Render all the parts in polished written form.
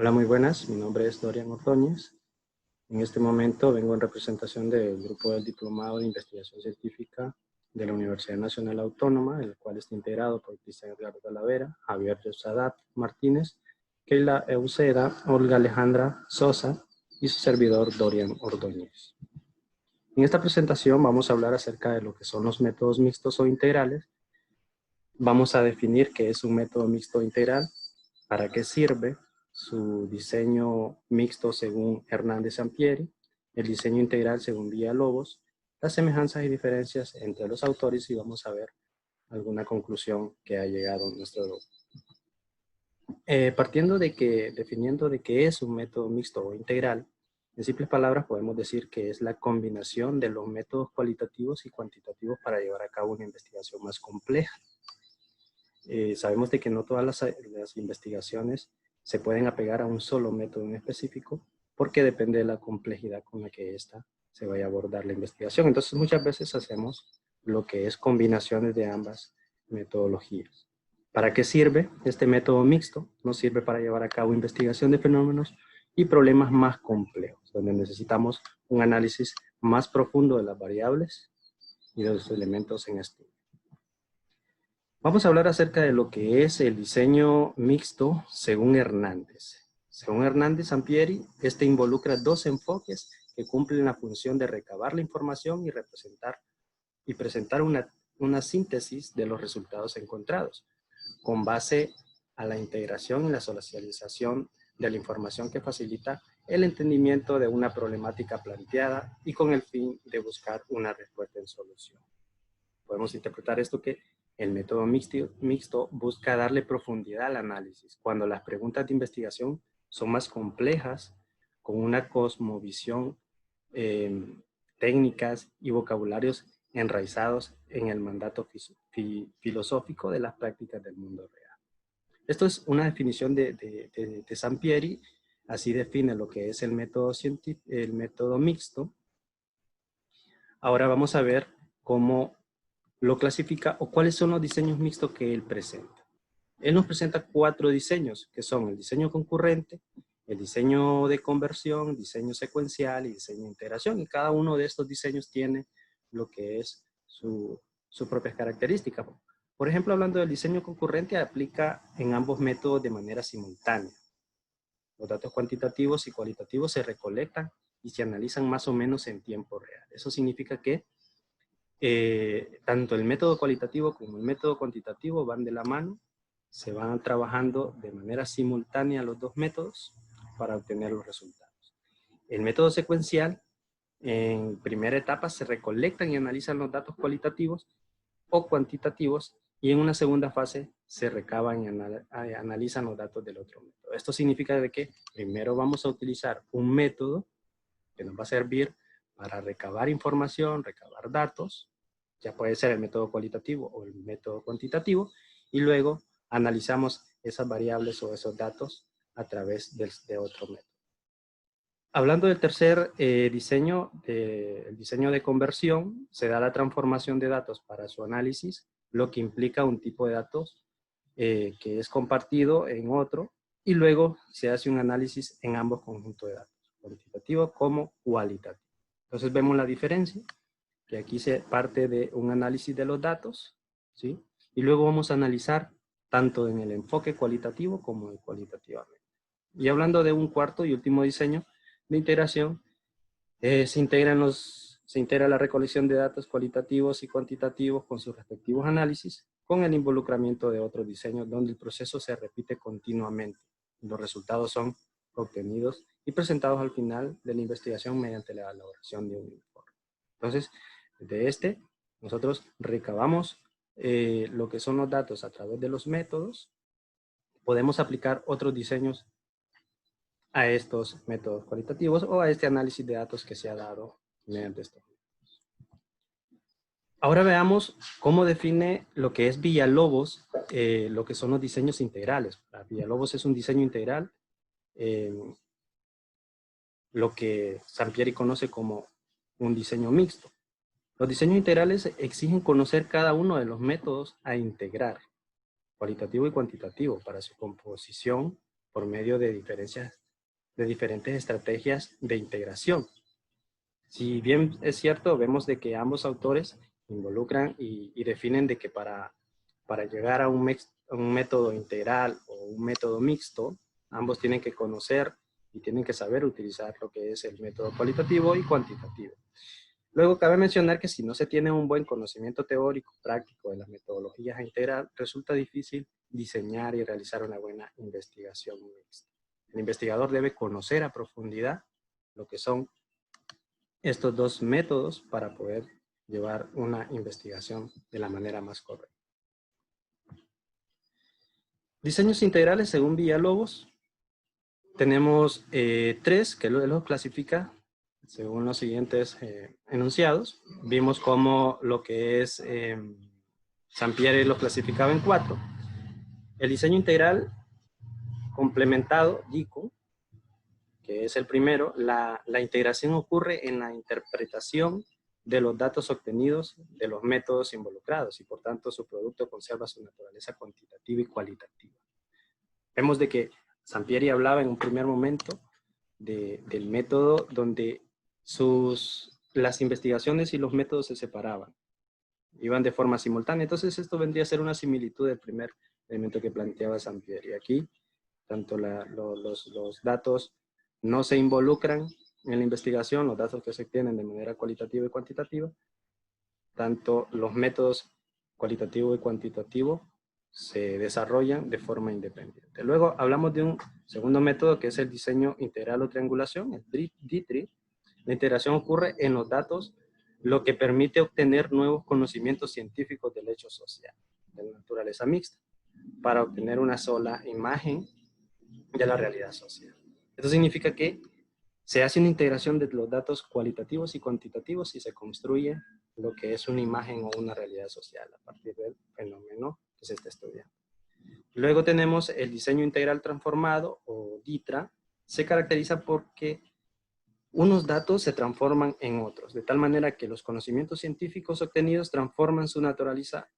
Hola, muy buenas. Mi nombre es Dorian Ordóñez. En este momento vengo en representación del grupo del Diplomado de Investigación Científica de la Universidad Nacional Autónoma, el cual está integrado por Cristian Edgardo Talavera, Javier Yosadat Martínez, Keila Euseda, Olga Alejandra Sosa y su servidor Dorian Ordóñez. En esta presentación vamos a hablar acerca de lo que son los métodos mixtos o integrales. Vamos a definir qué es un método mixto integral, para qué sirve, su diseño mixto según Hernández Sampieri, el diseño integral según Villalobos, las semejanzas y diferencias entre los autores y vamos a ver alguna conclusión que ha llegado nuestro grupo. Definiendo de qué es un método mixto o integral, en simples palabras podemos decir que es la combinación de los métodos cualitativos y cuantitativos para llevar a cabo una investigación más compleja. Sabemos de que no todas las investigaciones se pueden apegar a un solo método en específico porque depende de la complejidad con la que ésta se vaya a abordar la investigación. Entonces muchas veces hacemos lo que es combinaciones de ambas metodologías. ¿Para qué sirve este método mixto? Nos sirve para llevar a cabo investigación de fenómenos y problemas más complejos, donde necesitamos un análisis más profundo de las variables y de los elementos en estudio. Vamos a hablar acerca de lo que es el diseño mixto según Hernández. Según Hernández Sampieri, este involucra dos enfoques que cumplen la función de recabar la información y presentar una síntesis de los resultados encontrados, con base a la integración y la socialización de la información que facilita el entendimiento de una problemática planteada y con el fin de buscar una respuesta en solución. Podemos interpretar esto que el método mixto busca darle profundidad al análisis cuando las preguntas de investigación son más complejas, con una cosmovisión, técnicas y vocabularios enraizados en el mandato filosófico de las prácticas del mundo real. Esto es una definición de Sampieri, así define lo que es el método mixto. Ahora vamos a ver cómo lo clasifica o cuáles son los diseños mixtos que él presenta. Él nos presenta 4 diseños, que son el diseño concurrente, el diseño de conversión, diseño secuencial y diseño de integración. Y cada uno de estos diseños tiene lo que es su propia característica. Por ejemplo, hablando del diseño concurrente, aplica en ambos métodos de manera simultánea. Los datos cuantitativos y cualitativos se recolectan y se analizan más o menos en tiempo real. Eso significa que tanto el método cualitativo como el método cuantitativo van de la mano, se van trabajando de manera simultánea los dos métodos para obtener los resultados. El método secuencial, en primera etapa se recolectan y analizan los datos cualitativos o cuantitativos y en una segunda fase se recaban y analizan los datos del otro método. Esto significa de que primero vamos a utilizar un método que nos va a servir para recabar información, recabar datos, ya puede ser el método cualitativo o el método cuantitativo, y luego analizamos esas variables o esos datos a través de otro método. Hablando del tercer diseño, el diseño de conversión, se da la transformación de datos para su análisis, lo que implica un tipo de datos que es compartido en otro, y luego se hace un análisis en ambos conjuntos de datos, cuantitativo como cualitativo. Entonces vemos la diferencia, que aquí se parte de un análisis de los datos, ¿sí? Y luego vamos a analizar tanto en el enfoque cualitativo como cualitativamente. Y hablando de un cuarto y último diseño de integración, se integra la recolección de datos cualitativos y cuantitativos con sus respectivos análisis, con el involucramiento de otros diseños donde el proceso se repite continuamente. Los resultados son obtenidos y presentados al final de la investigación mediante la elaboración de un informe. Entonces, de nosotros recabamos lo que son los datos a través de los métodos, podemos aplicar otros diseños a estos métodos cualitativos o a este análisis de datos que se ha dado mediante estos métodos. Ahora veamos cómo define lo que es Villalobos, lo que son los diseños integrales. Villalobos es un diseño integral, lo que Sampieri conoce como un diseño mixto. Los diseños integrales exigen conocer cada uno de los métodos a integrar, cualitativo y cuantitativo, para su composición por medio de diferentes estrategias de integración. Si bien es cierto, vemos de que ambos autores involucran y definen de que para llegar a un método integral o un método mixto, ambos tienen que conocer y tienen que saber utilizar lo que es el método cualitativo y cuantitativo. Luego cabe mencionar que si no se tiene un buen conocimiento teórico práctico de las metodologías integral, resulta difícil diseñar y realizar una buena investigación mixta. El investigador debe conocer a profundidad lo que son estos dos métodos para poder llevar una investigación de la manera más correcta. Diseños integrales según Villalobos. Tenemos tres que los clasifica según los siguientes enunciados. Vimos cómo lo que es Sampieri lo clasificaba en 4. El diseño integral complementado, DICO, que es el primero, la integración ocurre en la interpretación de los datos obtenidos de los métodos involucrados y por tanto su producto conserva su naturaleza cuantitativa y cualitativa. Vemos de que Sampieri hablaba en un primer momento del método donde las investigaciones y los métodos se separaban, iban de forma simultánea. Entonces esto vendría a ser una similitud del primer elemento que planteaba Sampieri. Aquí, tanto los datos no se involucran en la investigación, los datos que se obtienen de manera cualitativa y cuantitativa, tanto los métodos cualitativo y cuantitativo se desarrollan de forma independiente. Luego hablamos de un segundo método que es el diseño integral o triangulación, el DITRI. La integración ocurre en los datos, lo que permite obtener nuevos conocimientos científicos del hecho social, de naturaleza mixta, para obtener una sola imagen de la realidad social. Esto significa que se hace una integración de los datos cualitativos y cuantitativos y se construye lo que es una imagen o una realidad social a partir del fenómeno que se está estudiando. Luego tenemos el diseño integral transformado o DITRA. Se caracteriza porque unos datos se transforman en otros, de tal manera que los conocimientos científicos obtenidos transforman su naturaleza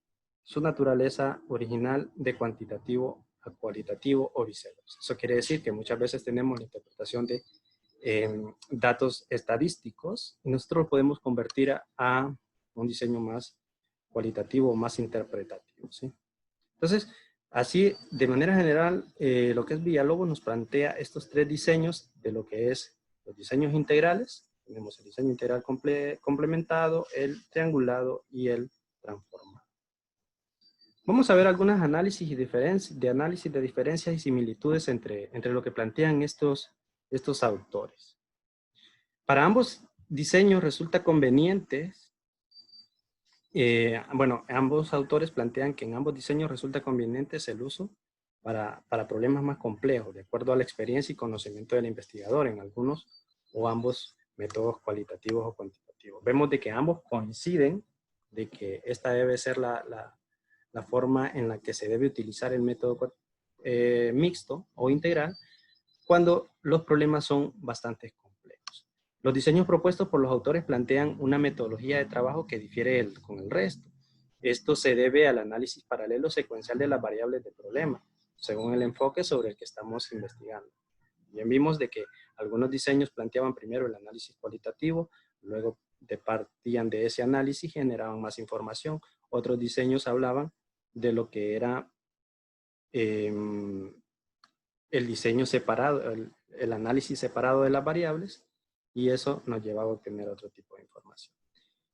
original de cuantitativo a cualitativo o viceversa. Eso quiere decir que muchas veces tenemos la interpretación de datos estadísticos y nosotros lo podemos convertir a un diseño más cualitativo o más interpretativo, ¿sí? Entonces, así, de manera general, lo que es Villalobos nos plantea estos tres diseños de lo que es los diseños integrales. Tenemos el diseño integral complementado, el triangulado y el transformado. Vamos a ver algunos análisis de diferencias y similitudes entre lo que plantean estos autores. Para ambos diseños resulta conveniente, ambos autores plantean que en ambos diseños resulta conveniente el uso para problemas más complejos, de acuerdo a la experiencia y conocimiento del investigador en algunos o ambos métodos cualitativos o cuantitativos. Vemos de que ambos coinciden de que esta debe ser la forma en la que se debe utilizar el método mixto o integral cuando los problemas son bastante complejos. Los diseños propuestos por los autores plantean una metodología de trabajo que difiere con el resto. Esto se debe al análisis paralelo secuencial de las variables del problema, según el enfoque sobre el que estamos investigando. Bien vimos de que algunos diseños planteaban primero el análisis cualitativo, luego partían de ese análisis y generaban más información. Otros diseños hablaban de lo que era el diseño separado, el análisis separado de las variables, y eso nos lleva a obtener otro tipo de información.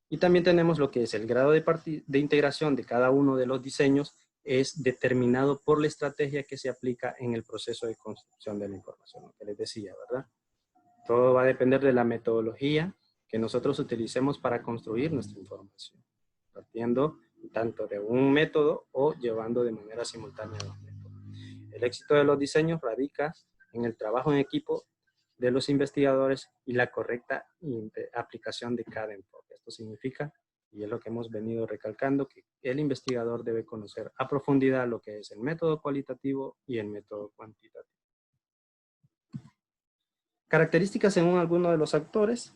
Y también tenemos lo que es el grado de integración de cada uno de los diseños es determinado por la estrategia que se aplica en el proceso de construcción de la información, lo que les decía, ¿verdad? Todo va a depender de la metodología que nosotros utilicemos para construir nuestra información, partiendo tanto de un método o llevando de manera simultánea dos métodos. El éxito de los diseños radica en el trabajo en equipo de los investigadores y la correcta aplicación de cada enfoque. Esto significa, y es lo que hemos venido recalcando, que el investigador debe conocer a profundidad lo que es el método cualitativo y el método cuantitativo. Características según algunos de los autores.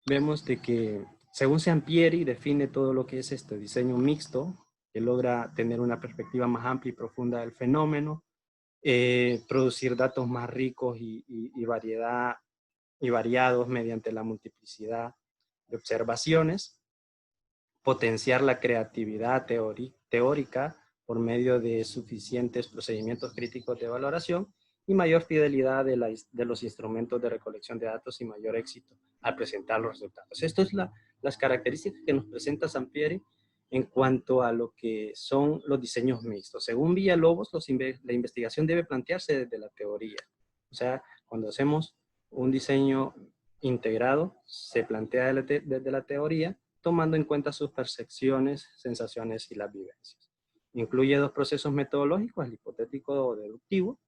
Vemos de que, según Sampieri, define todo lo que es este diseño mixto, que logra tener una perspectiva más amplia y profunda del fenómeno, producir datos más ricos y variados mediante la multiplicidad de observaciones, potenciar la creatividad teórica por medio de suficientes procedimientos críticos de valoración y mayor fidelidad de los instrumentos de recolección de datos y mayor éxito al presentar los resultados. Estas son las características que nos presenta Sampieri en cuanto a lo que son los diseños mixtos. Según Villalobos, la investigación debe plantearse desde la teoría. O sea, cuando hacemos un diseño integrado, se plantea desde la teoría, tomando en cuenta sus percepciones, sensaciones y las vivencias. Incluye dos procesos metodológicos, el hipotético o deductivo,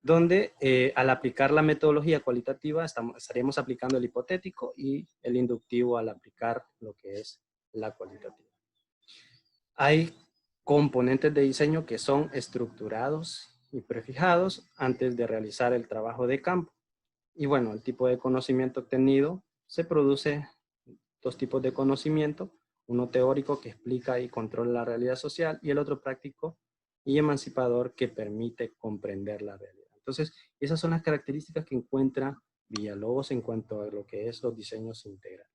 donde al aplicar la metodología cualitativa estaríamos aplicando el hipotético y el inductivo al aplicar lo que es la cualitativa. Hay componentes de diseño que son estructurados y prefijados antes de realizar el trabajo de campo. Y bueno, el tipo de conocimiento obtenido se produce dos tipos de conocimiento, uno teórico que explica y controla la realidad social y el otro práctico y emancipador que permite comprender la realidad. Entonces, esas son las características que encuentra Villalobos en cuanto a lo que es los diseños integrales.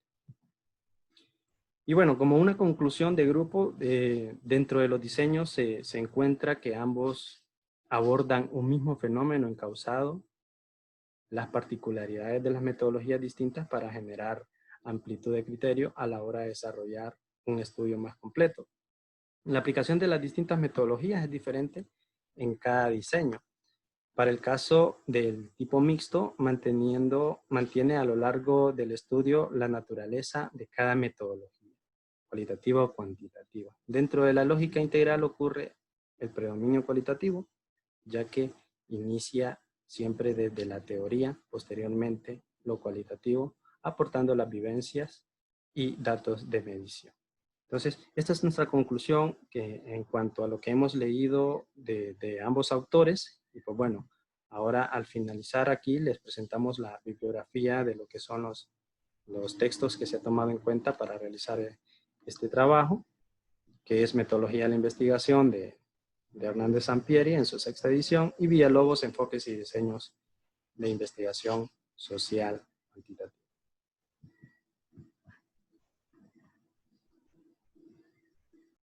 Y bueno, como una conclusión de grupo, dentro de los diseños se encuentra que ambos abordan un mismo fenómeno encauzado, las particularidades de las metodologías distintas para generar amplitud de criterio a la hora de desarrollar un estudio más completo. La aplicación de las distintas metodologías es diferente en cada diseño. Para el caso del tipo mixto, mantiene a lo largo del estudio la naturaleza de cada metodología, cualitativa o cuantitativa. Dentro de la lógica integral ocurre el predominio cualitativo, ya que inicia siempre desde la teoría, posteriormente lo cualitativo, aportando las vivencias y datos de medición. Entonces, esta es nuestra conclusión que en cuanto a lo que hemos leído de ambos autores. Y pues bueno, ahora al finalizar aquí les presentamos la bibliografía de lo que son los textos que se ha tomado en cuenta para realizar este trabajo, que es Metodología de la Investigación de Hernández Sampieri en su 6ª edición y Villalobos, Enfoques y Diseños de Investigación Social Cuantitativa.